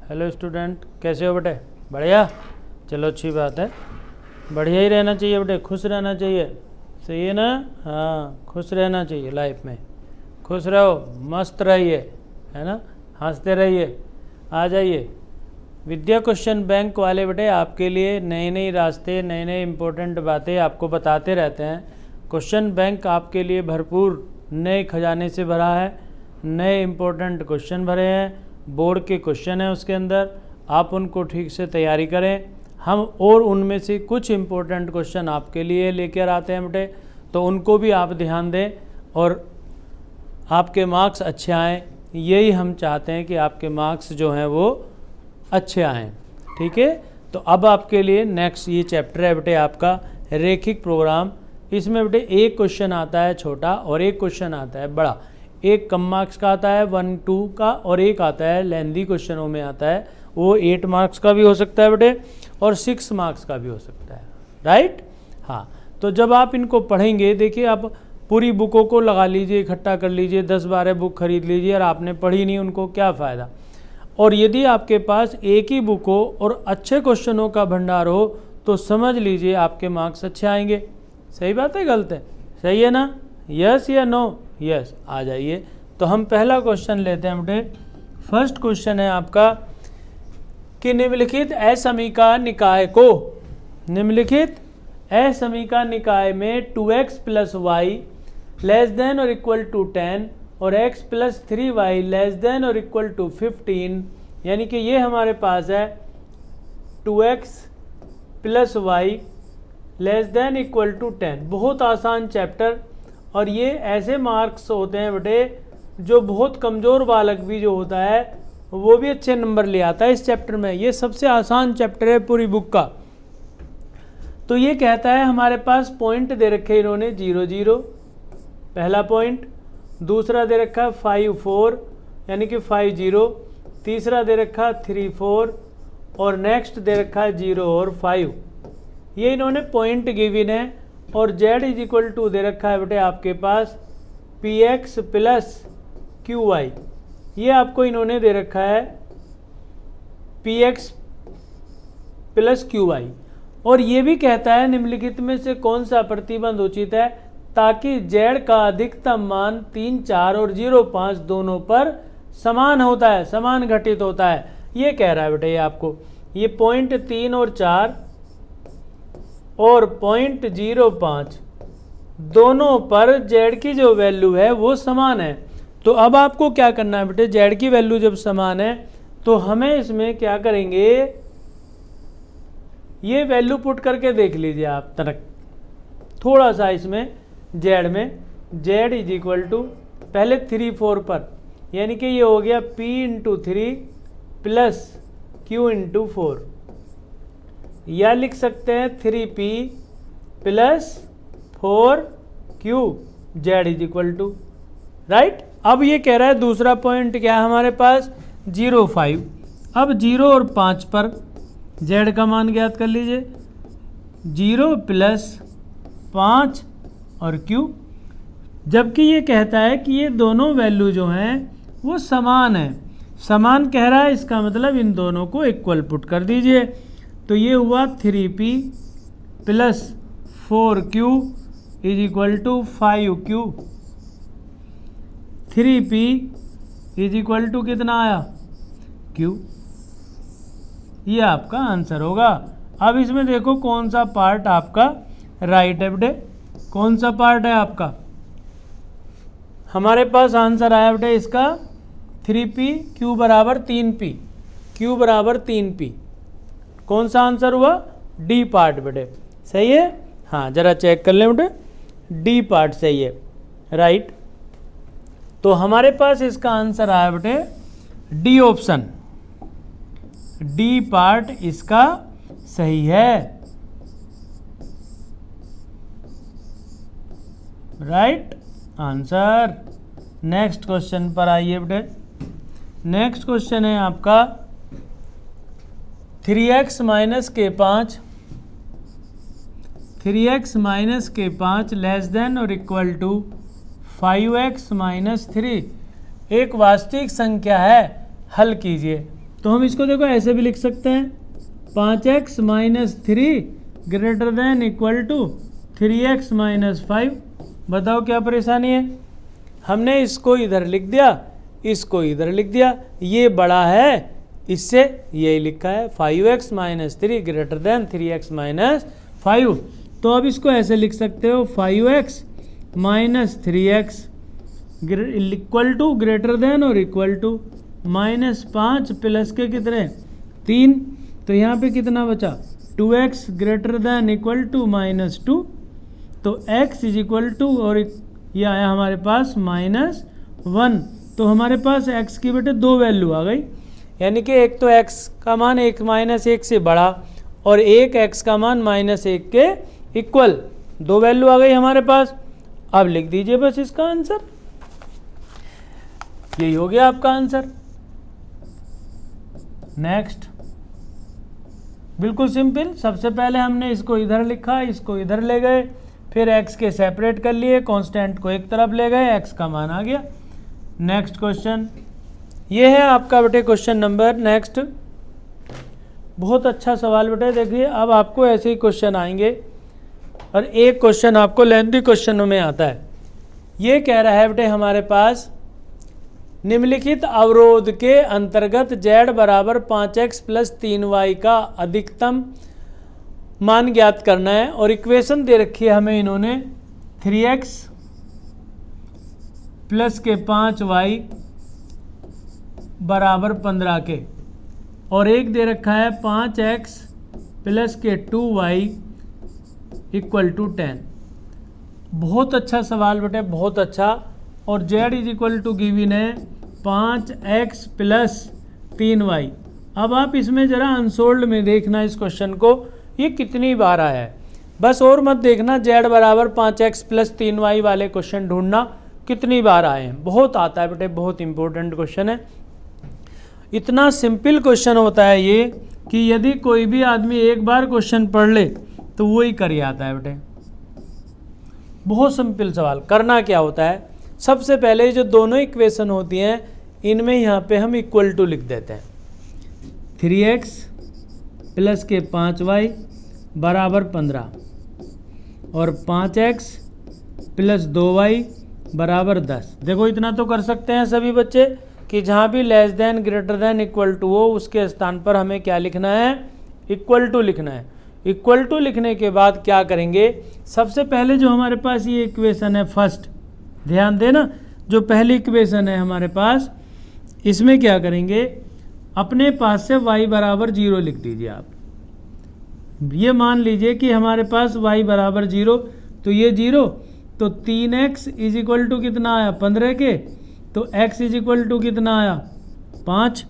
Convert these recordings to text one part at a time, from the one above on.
Hello student, कैसे हो बेटे? बढ़िया, चलो अच्छी बात है। बढ़िया ही रहना चाहिए बेटे, खुश रहना चाहिए, सही है ना? हाँ, खुश रहना चाहिए लाइफ में। खुश रहो, मस्त रहिए, है ना, हंसते रहिए। आ जाइए, विद्या क्वेश्चन बैंक वाले बेटे आपके लिए नए नए रास्ते, नए नए इम्पोर्टेंट बातें आपको बताते रहते हैं। क्वेश्चन बैंक आपके लिए भरपूर नए खजाने से भरा है, नए इम्पोर्टेंट क्वेश्चन भरे हैं, बोर्ड के क्वेश्चन हैं उसके अंदर। आप उनको ठीक से तैयारी करें, हम और उनमें से कुछ इम्पोर्टेंट क्वेश्चन आपके लिए लेकर आते हैं बेटे, तो उनको भी आप ध्यान दें और आपके मार्क्स अच्छे आएँ। यही हम चाहते हैं कि आपके मार्क्स जो हैं वो अच्छे आएँ, ठीक है। तो अब आपके लिए नेक्स्ट ये चैप्टर है बेटे आपका रेखिक प्रोग्राम। इसमें बेटे एक क्वेश्चन आता है छोटा और एक क्वेश्चन आता है बड़ा। एक कम मार्क्स का आता है 1-2 का, और एक आता है लेंदी क्वेश्चनों में आता है, वो 8 मार्क्स का भी हो सकता है बेटे और 6 मार्क्स का भी हो सकता है, राइट। हाँ, तो जब आप इनको पढ़ेंगे, देखिए आप पूरी बुकों को लगा लीजिए, इकट्ठा कर लीजिए, 10-12 बुक खरीद लीजिए और आपने पढ़ी नहीं उनको, क्या फ़ायदा। और यदि आपके पास एक ही बुक हो और अच्छे क्वेश्चनों का भंडार हो तो समझ लीजिए आपके मार्क्स अच्छे आएंगे। सही बात है, गलत है? सही है ना? यस या नो? यस। आ जाइए, तो हम पहला क्वेश्चन लेते हैं बेटे। फर्स्ट क्वेश्चन है आपका कि निम्नलिखित असमीका निकाय को, निम्नलिखित असमीका निकाय में 2x + y लेस देन और इक्वल टू 10 और x + 3y लेस देन और इक्वल टू 15, यानी कि ये हमारे पास है 2x + y less than equal to 10। बहुत आसान चैप्टर, और ये ऐसे मार्क्स होते हैं बेटे जो बहुत कमज़ोर बालक भी जो होता है वो भी अच्छे नंबर ले आता है इस चैप्टर में। ये सबसे आसान चैप्टर है पूरी बुक का। तो ये कहता है, हमारे पास पॉइंट दे रखे इन्होंने 0 0, पहला पॉइंट। दूसरा दे रखा है 5 4, यानी कि 5 0। तीसरा दे रखा 3 4 और नेक्स्ट दे रखा है 0 और 5। ये इन्होंने पॉइंट गिवन है। और z = दे रखा है बेटे आपके पास px + qy। ये आपको इन्होंने दे रखा है px + qy। और ये भी कहता है निम्नलिखित में से कौन सा प्रतिबंध उचित है ताकि z का अधिकतम मान 3 4 और 0 5 दोनों पर समान होता है, समान घटित होता है। ये कह रहा है बेटे ये आपको, ये पॉइंट 3 और 4 और पॉइंट 05 दोनों पर z की जो वैल्यू है वो समान है। तो अब आपको क्या करना है बेटे, z की वैल्यू जब समान है तो हमें इसमें क्या करेंगे, ये वैल्यू पुट करके देख लीजिए आप तनक थोड़ा सा इसमें z में, z = पहले 3 4 पर, यानी कि ये हो गया p × 3 + q × 4, या लिख सकते हैं 3p + 4q, z = राइट। अब ये कह रहा है दूसरा पॉइंट क्या है हमारे पास 0 5। अब 0 और 5 पर z का मान ज्ञात कर लीजिए, 0 + 5 और q। जबकि ये कहता है कि ये दोनों वैल्यू जो हैं वो समान है, समान कह रहा है, इसका मतलब इन दोनों को इक्वल पुट कर दीजिए। तो ये हुआ 3p + 4q = 5q। 3p = कितना आया q, ये आपका आंसर होगा। अब इसमें देखो कौन सा पार्ट आपका राइट है बेटे, कौन सा पार्ट है आपका। हमारे पास आंसर आया बेटे इसका 3p, q = 3p, q = 3p। कौन सा आंसर हुआ, डी पार्ट बेटे, सही है। हाँ, जरा चेक कर लें बेटे, डी पार्ट सही है, राइट। तो हमारे पास इसका आंसर आया बेटे डी ऑप्शन, डी पार्ट इसका सही है, राइट आंसर। नेक्स्ट क्वेश्चन पर आइए बेटे। नेक्स्ट क्वेश्चन है आपका 3x - k5 लेस देन और इक्वल टू 5x - 3 एक वास्तविक संख्या है, हल कीजिए। तो हम इसको देखो ऐसे भी लिख सकते हैं 5x minus 3 greater than equal to 3x minus 5। बताओ क्या परेशानी है? हमने इसको इधर लिख दिया, इसको इधर लिख दिया, ये बड़ा है इससे, यही लिखा है 5x minus 3 greater then 3x minus 5। तो अब इसको ऐसे लिख सकते हो 5x minus 3x equal to greater than और इक्वल टू माइनस 5 प्लस के कितने 3। तो यहाँ पे कितना बचा 2x greater than equal to minus 2। तो x इज इक्वल टू और ये आया हमारे पास माइनस 1। तो हमारे पास x की बेटे दो वैल्यू आ गई, यानी कि एक तो x का मान एक माइनस 1 से बड़ा और एक x का मान माइनस 1 के इक्वल, दो वैल्यू आ गई हमारे पास। अब लिख दीजिए बस इसका आंसर, यही हो गया आपका आंसर। नेक्स्ट, बिल्कुल सिंपल। सबसे पहले हमने इसको इधर लिखा, इसको इधर ले गए, फिर x के सेपरेट कर लिए, कांस्टेंट को एक तरफ ले गए, x का मान आ गया। नेक्स्ट क्वेश्चन, ये है आपका बेटे क्वेश्चन नंबर नेक्स्ट। बहुत अच्छा सवाल बेटे, देखिए अब आपको ऐसे ही क्वेश्चन आएंगे और एक क्वेश्चन आपको लेंथी क्वेश्चनों में आता है। ये कह रहा है बेटे हमारे पास निम्नलिखित अवरोध के अंतर्गत z बराबर 5x प्लस 3y का अधिकतम मान ज्ञात करना है और इक्वेशन दे रखी है हमें इन्होंने 3x प्लस के 5y बराबर 15 के, और एक दे रखा है 5x प्लस के 2y इक्वल टू 10। बहुत अच्छा सवाल बेटे, बहुत अच्छा। और z is equal to given है 5x प्लस 3y। अब आप इसमें ज़रा अनसोल्ड में देखना इस क्वेश्चन को, ये कितनी बार आया है, बस और मत देखना। z बराबर 5x प्लस 3y वाले क्वेश्चन ढूंढना कितनी बार आए हैं, बहुत आता है बेटे, बहुत इंपॉर्टेंट क्वेश्चन है। इतना सिंपल क्वेश्चन होता है ये कि यदि कोई भी आदमी एक बार क्वेश्चन पढ़ ले तो वो ही कर आता है बेटे। बहुत सिंपल सवाल। करना क्या होता है, सबसे पहले जो दोनों इक्वेशन होती हैं इनमें यहाँ पे हम इक्वल टू लिख देते हैं। 3x प्लस के 5y बराबर 15 और 5x प्लस 2y बराबर 10। देखो इतना तो कर सकते हैं सभी बच्चे कि जहाँ भी less than greater than equal to हो उसके स्थान पर हमें क्या लिखना है, इक्वल टू लिखना है। इक्वल टू लिखने के बाद क्या करेंगे, सबसे पहले जो हमारे पास ये इक्वेशन है फर्स्ट, ध्यान देना, जो पहली इक्वेशन है हमारे पास, इसमें क्या करेंगे, अपने पास से y बराबर 0 लिख दीजिए आप। ये मान लीजिए कि हमारे पास y बराबर 0, तो ये 0, तो 3x इज इक्वल टू कितना आया 15 के, तो x इज इक्वल टू कितना आया 5,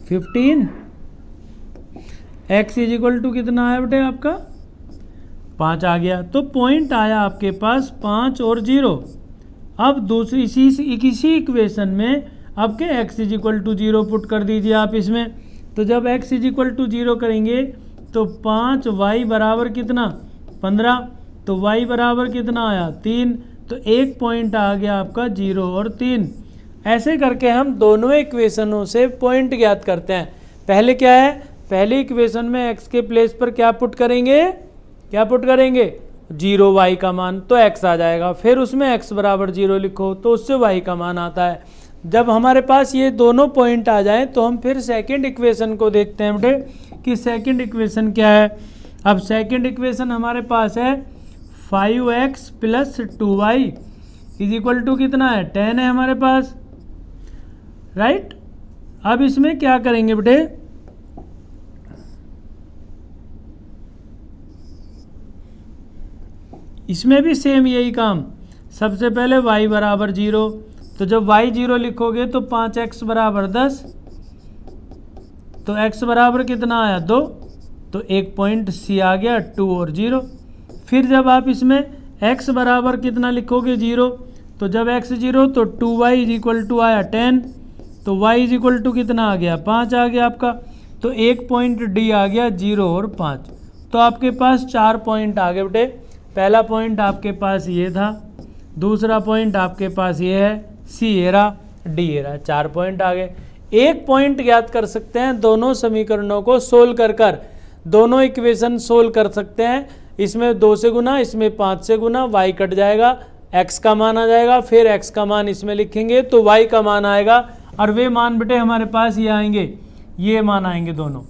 15। x इज इक्वल टू कितना आया बेटे आपका 5 आ गया। तो पॉइंट आया आपके पास 5 और 0। अब दूसरी इसी इक्वेशन में आपके x is equal to 0 put कर दीजिए आप इसमें। तो जब x इज इक्वल टू 0 करेंगे तो 5y बराबर कितना 15, तो y बराबर कितना आया 3, तो एक पॉइंट आ गया आपका 0 और 3। ऐसे करके हम दोनों इक्वेशनों से पॉइंट ज्ञात करते हैं। पहले क्या है, पहली इक्वेशन में x के प्लेस पर क्या पुट करेंगे, 0 y का मान, तो x आ जाएगा। फिर उसमें x बराबर 0 लिखो तो उससे y का मान आता है। जब हमारे पास ये दोनों पॉइंट आ जाएं तो हम फिर सेकंड इक्वेशन को देखते हैं बेटे कि सेकंड इक्वेशन क्या है। अब सेकंड इक्वेशन हमारे पास है 5x plus 2y is equal to कितना है 10 है हमारे पास, राइट। अब इसमें क्या करेंगे बेटे, इसमें भी सेम यही काम। सबसे पहले y बराबर 0, तो जब y 0 लिखोगे तो 5x बराबर 10, तो x बराबर कितना आया 2, तो एक पॉइंट c आ गया 2 और 0। फिर जब आप इसमें x बराबर कितना लिखोगे 0, तो जब x 0 तो 2y इज इक्वल टू आया 10, तो y इज इक्वल टू कितना आ गया 5 आ गया आपका। तो एक पॉइंट d आ गया 0 और 5। तो आपके पास 4 पॉइंट आ गए बेटे। पहला पॉइंट आपके पास ये था, दूसरा पॉइंट आपके पास ये है, सी एरा डी एरा, 4 पॉइंट आ गए। एक पॉइंट ज्ञात कर सकते हैं दोनों समीकरणों को सोल्व कर दोनों इक्वेशन सोल्व कर सकते हैं। इसमें 2 से गुना, इसमें 5 से गुना, y कट जाएगा, x का मान आ जाएगा, फिर x का मान इसमें लिखेंगे तो y का मान आएगा। और वे मान बेटे हमारे पास ये आएंगे, ये मान आएंगे दोनों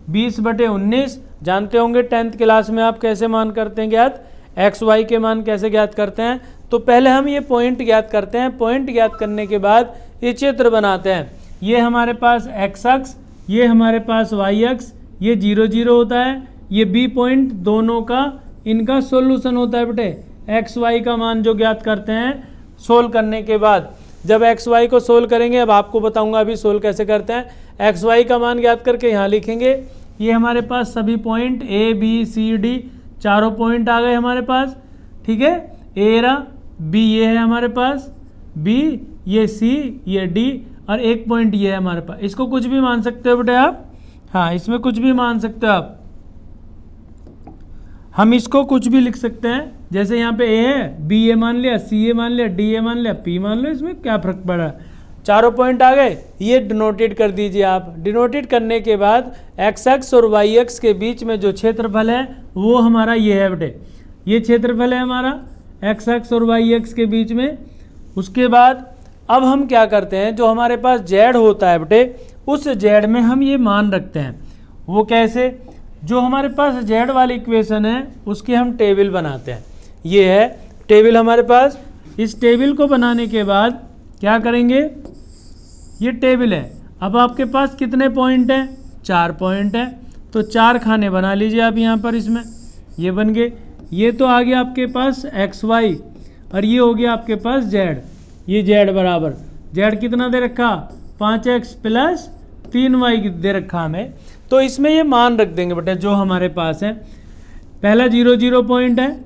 20/19। जानते होंगे 10th क्लास में आप कैसे मान करते हैं ज्ञात, एक्स वाई के मान कैसे ज्ञात करते हैं। तो पहले हम ये पॉइंट ज्ञात करते हैं, पॉइंट ज्ञात करने के बाद ये चित्र बनाते हैं। ये हमारे पास एक्स अक्ष, ये हमारे पास वाई अक्ष, ये 0 0 होता है, ये बी पॉइंट, दोनों का इनका सॉल्यूशन होता है बेटे। एक्स वाई का मान जो ज्ञात करते हैं सोल्व करने के बाद, जब एक्स वाई को सोल्व करेंगे, अब आपको बताऊंगा अभी सोल्व कैसे करते हैं। एक्स वाई का मान ज्ञात करके यहाँ लिखेंगे। ये हमारे पास सभी point A B C D, चारों पॉइंट आ गए हमारे पास, ठीक है। ए रहा, बी ये है हमारे पास, बी ये सी, ये डी, और एक पॉइंट ये है हमारे पास। इसको कुछ भी मान सकते हो बेटे आप, हाँ इसमें कुछ भी मान सकते हो आप। हम इसको कुछ भी लिख सकते हैं, जैसे यहाँ पे ए है, बी ए मान लिया, सी ए मान लिया, डी ए मान लिया, पी मान लो, इसमें क्या फर्क पड़ रहा है। चारों पॉइंट आ गए, ये डिनोटेड कर दीजिए आप। डिनोटेड करने के बाद एक्स एक्स और वाई एक्स के बीच में जो क्षेत्रफल है वो हमारा ये है बेटे, ये क्षेत्रफल है हमारा एक्स एक्स और वाई एक्स के बीच में। उसके बाद अब हम क्या करते हैं, जो हमारे पास जेड होता है बेटे, उस जेड में हम ये मान रखते हैं। वो कैसे, जो हमारे पास जेड वाली इक्वेशन है उसके हम टेबल बनाते हैं। ये है टेबल हमारे पास। इस टेबल को बनाने के बाद क्या करेंगे, ये टेबल है। अब आपके पास कितने पॉइंट हैं, 4 पॉइंट हैं, तो 4 खाने बना लीजिए आप यहाँ पर। इसमें ये बन गए, ये तो आ गया आपके पास एक्स वाई, और ये हो गया आपके पास जेड। ये जेड बराबर, जेड कितना दे रखा, 5x + 3y दे रखा हमें। तो इसमें ये मान रख देंगे बेटे जो हमारे पास है। पहला 0 0 पॉइंट है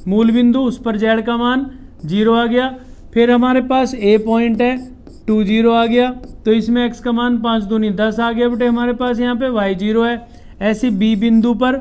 मूल बिंदु, उस पर जेड का मान 0 आ गया। फिर हमारे पास ए पॉइंट है, 2 0 आ गया, तो इसमें x का मान 5 दूनी 10 आ गया बेटे हमारे पास। यहाँ पे y 0 है। ऐसी बी बिंदु पर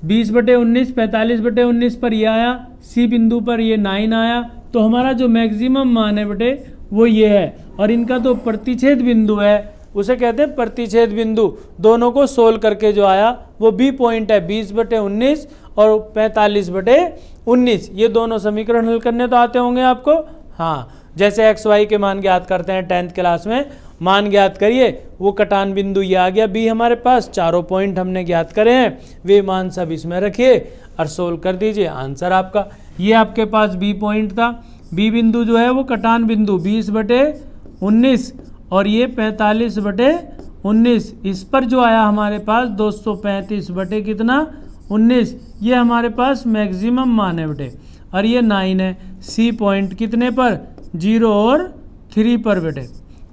20/19, 45/19 पर ये आया, सी बिंदु पर ये 9 आया। तो हमारा जो मैक्सिमम मान है बेटे वो ये है। और इनका तो प्रतिच्छेद बिंदु है, उसे कहते हैं प्रतिच्छेद बिंदु। दोनों को सोल्व करके जो आया वो बी पॉइंट है, 20/19 और 45/19। ये दोनों समीकरण हल करने तो आते होंगे आपको, हाँ। जैसे एक्स वाई के मान ज्ञात करते हैं 10th क्लास में, मान ज्ञात करिए, वो कटान बिंदु ये आ गया बी हमारे पास। चारों पॉइंट हमने ज्ञात करे हैं, वे मान सब इसमें रखिए और सोल्व कर दीजिए, आंसर आपका। ये आपके पास बी पॉइंट था। बी बिंदु जो है वो कटान बिंदु 20/19 और ये 45/19, इस पर जो आया हमारे पास 235/19, ये हमारे पास मैक्सिमम मान है बेटे। और ये 9 है। सी पॉइंट कितने पर, 0 और 3 पर बेटे,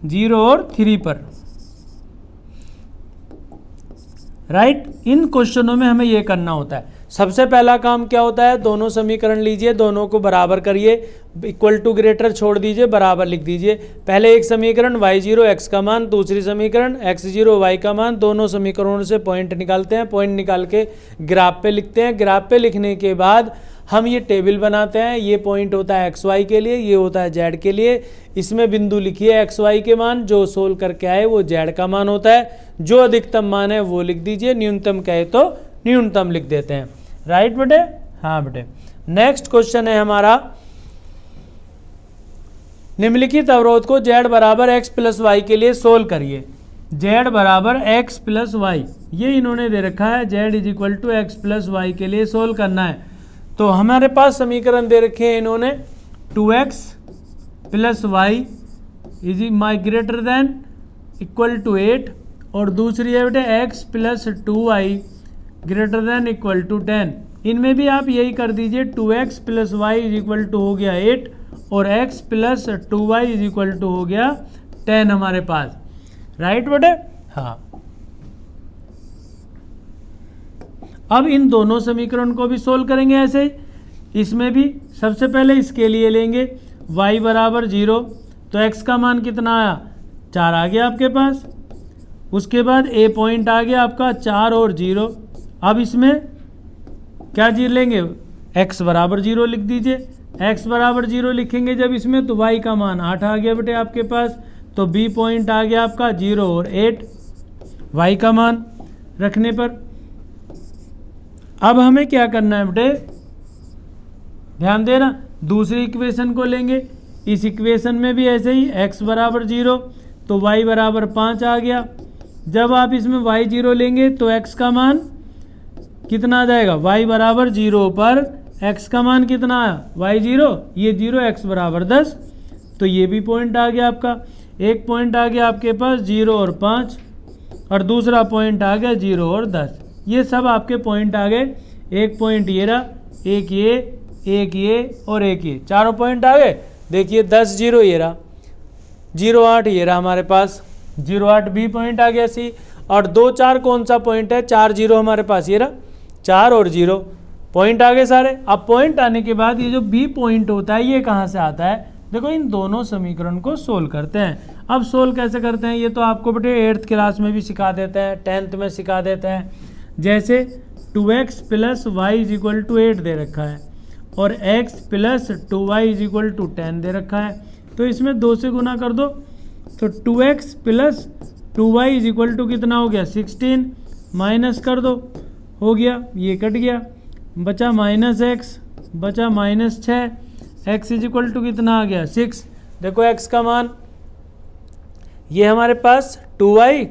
0 और 3 पर, राइट। इन क्वेश्चनों में हमें ये करना होता है। सबसे पहला काम क्या होता है, दोनों समीकरण लीजिए, दोनों को बराबर करिए, इक्वल टू ग्रेटर छोड़ दीजिए, बराबर लिख दीजिए। पहले एक समीकरण y0 x का मान, दूसरी समीकरण x0 y का मान, दोनों समीकरणों से पॉइंट निकालते हैं। पॉइंट निकाल के ग्राफ पे लिखते हैं। ग्राफ पे लिखने के बाद हम ये टेबल बनाते हैं। ये पॉइंट होता है एक्स वाई के लिए, ये होता है जेड के लिए। इसमें बिंदु लिखिए एक्स वाई के मान, जो सोल्व करके आए वो जेड का मान होता है। जो अधिकतम मान है वो लिख दीजिए, न्यूनतम कहे तो न्यूनतम लिख देते हैं, राइट बेटे, हाँ बेटे। नेक्स्ट क्वेश्चन है हमारा, निम्नलिखित अवरोध को z बराबर x + y के लिए सोल्व करिए। z बराबर x + y, ये इन्होंने दे रखा है, z = x + y के लिए सोल्व करना है। तो हमारे पास समीकरण दे रखे हैं इन्होंने, 2x + y > 8, और दूसरी है बेटे x + 2y > 10। इनमें भी आप यही कर दीजिए, 2x + y = हो गया 8 और x + 2y = हो गया 10 हमारे पास, राइट बेटे, हाँ। अब इन दोनों समीकरण को भी सोल्व करेंगे ऐसे ही। इसमें भी सबसे पहले इसके लिए लेंगे y बराबर 0, तो x का मान कितना आया, 4 आ गया आपके पास। उसके बाद a पॉइंट आ गया आपका 4 और 0। अब इसमें क्या चीज लेंगे, x बराबर 0 लिख दीजिए। x बराबर 0 लिखेंगे जब इसमें, तो y का मान 8 आ गया बेटे आपके पास। तो बी पॉइंट आ गया आपका 0 और 8 वाई का मान रखने पर। अब हमें क्या करना है बेटे, ध्यान देना, दूसरी इक्वेशन को लेंगे। इस इक्वेशन में भी ऐसे ही x बराबर 0 तो y बराबर 5 आ गया। जब आप इसमें y 0 लेंगे तो x का मान कितना आ जाएगा, y बराबर 0 पर x का मान कितना आया, y 0, ये 0, x बराबर 10। तो ये भी पॉइंट आ गया आपका। एक पॉइंट आ गया आपके पास 0 और 5 और दूसरा पॉइंट आ गया 0 और 10। ये सब आपके पॉइंट आ गए। एक पॉइंट ये रहा, एक ये और एक ये, चारों पॉइंट आ गए। देखिए 10 0 ये रहा, 0 8 ये रहा हमारे पास, 0 8 बी पॉइंट आ गया सी। और 2 4 कौन सा पॉइंट है, 4 0 हमारे पास ये रहा, 4 और 0 पॉइंट आ गए सारे। अब पॉइंट आने के बाद ये जो बी पॉइंट होता है ये कहाँ से आता है, देखो इन दोनों समीकरण को सोल्व करते हैं। अब सोल्व कैसे करते हैं ये तो आपको बेटे 8th क्लास में भी सिखा देते हैं, 10th में सिखा देते हैं। जैसे 2x plus Y is equal to 8 दे रखा है और x plus 2y is equal to 10 दे रखा है, तो इसमें 2 से गुना कर दो। तो 2x plus 2y is equal to कितना हो गया 16, माइनस कर दो, हो गया, ये कट गया, बचा माइनस x, बचा minus 6, x is equal to कितना आ गया 6। देखो x का मान ये हमारे पास 2y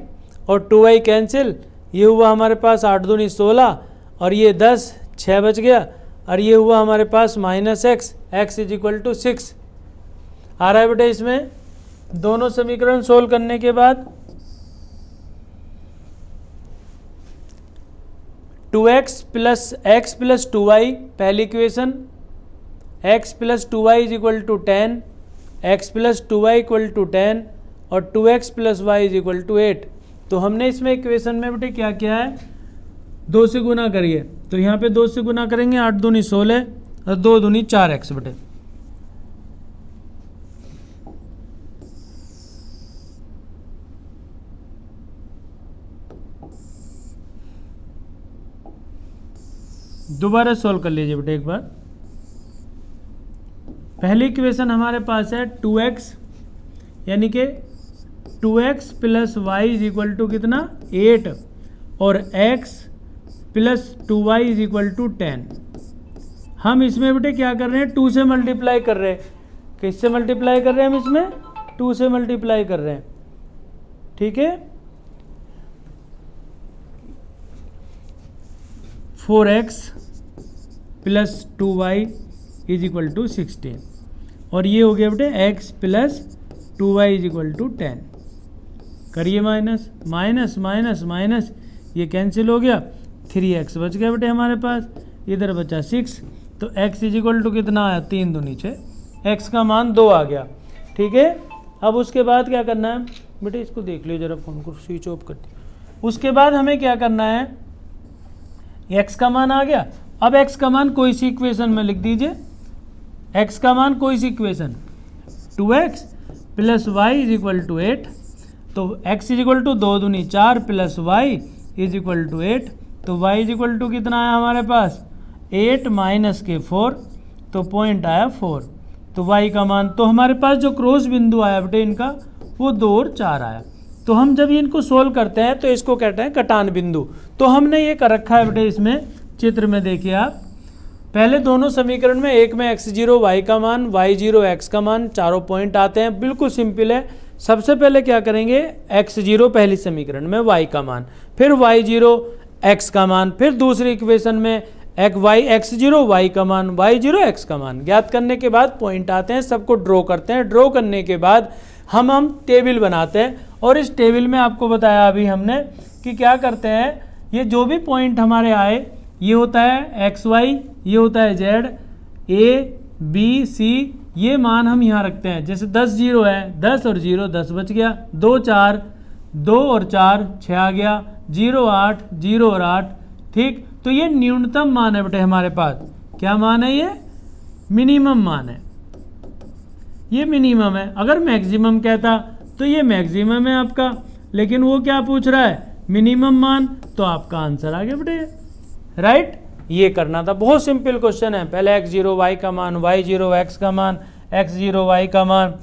और 2y कैंसिल, ये हुआ हमारे पास 8 दूनी 16 और ये 10, 6 बच गया और ये हुआ हमारे पास minus x is equal to 6 आ रहा है बेटे। इसमें दोनों समीकरण सोल्व करने के बाद 2x plus x plus 2y पहली equation, x plus 2y is equal to 10, x plus 2y equal to 10 और 2x plus y is equal to 8। तो हमने इसमें इक्वेशन में बेटे क्या किया है, 2 से गुना करिए, तो यहाँ पे 2 से गुना करेंगे, 8 दूनी 16 और 2 दूनी 4x बेटे। दोबारा सॉल्व कर लीजिए बेटे एक बार। पहली इक्वेशन हमारे पास है 2x यानी कि 2x plus Y is equal to कितना 8 और x plus 2y is equal to 10। हम इसमें बेटे क्या कर रहे हैं, 2 से मल्टीप्लाई कर रहे हैं। किससे मल्टीप्लाई कर रहे हैं हम इसमें, 2 से मल्टीप्लाई कर रहे हैं, ठीक है। 4x plus 2y is equal to 16 और ये हो गया बेटे x plus 2y is equal to 10। करिए माइनस माइनस माइनस माइनस, ये कैंसिल हो गया, 3x बच गया बेटे हमारे पास, इधर बचा 6। तो x इज इक्वल टू कितना आया, 3 दूनी 6, x का मान 2 आ गया, ठीक है। अब उसके बाद क्या करना है बेटे, इसको देख लो जरा, फ़ोन को स्विच ऑफ कर दिया। उसके बाद हमें क्या करना है, x का मान आ गया। अब x का मान कोई सी इक्वेशन में लिख दीजिए, x का मान कोई सी equation, 2x plus Y is equal to 8, तो x इज इक्वल टू 2 दूनी 4 plus Y is equal to 8, तो y इज इक्वल टू कितना आया हमारे पास 8 माइनस के 4, तो पॉइंट आया 4। तो y का मान, तो हमारे पास जो क्रॉस बिंदु आया बेटे इनका वो 2 और 4 आया। तो हम जब इनको सोल्व करते हैं तो इसको कहते हैं कटान बिंदु। तो हमने ये कर रखा है बेटे, इसमें चित्र में देखिए आप, पहले दोनों समीकरण में एक में x0 y का मान, y0 x का मान, चारों पॉइंट आते हैं, बिल्कुल सिंपल है। सबसे पहले क्या करेंगे, x0 पहली समीकरण में y का मान, फिर y0 x का मान, फिर दूसरी इक्वेशन में x0 y का मान, y0 x का मान ज्ञात करने के बाद पॉइंट आते हैं, सबको ड्रॉ करते हैं। ड्रॉ करने के बाद हम टेबल बनाते हैं और इस टेबल में आपको बताया अभी हमने कि क्या करते हैं, ये जो भी पॉइंट हमारे आए, ये होता है xy, ये होता है z, a b c, ये मान हम यहाँ रखते हैं। जैसे 10 0 है, 10 और 0 10 बच गया, 2 4, 2 और 4 6 आ गया, 0 8, 0 और 8, ठीक। तो ये न्यूनतम मान है बेटे हमारे पास। क्या मान है, ये मिनिमम मान है, ये मिनिमम है। अगर मैक्सिमम कहता तो ये मैक्सिमम है आपका, लेकिन वो क्या पूछ रहा है, मिनिमम मान, तो आपका आंसर आ गया बेटे, राइट। ये करना था, बहुत सिंपल क्वेश्चन है। पहले x0 y का मान, y0 x का मान, x0 y का मान,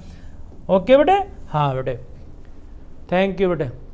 ओके बेटे। हाँ बेटे। थैंक यू बेटे।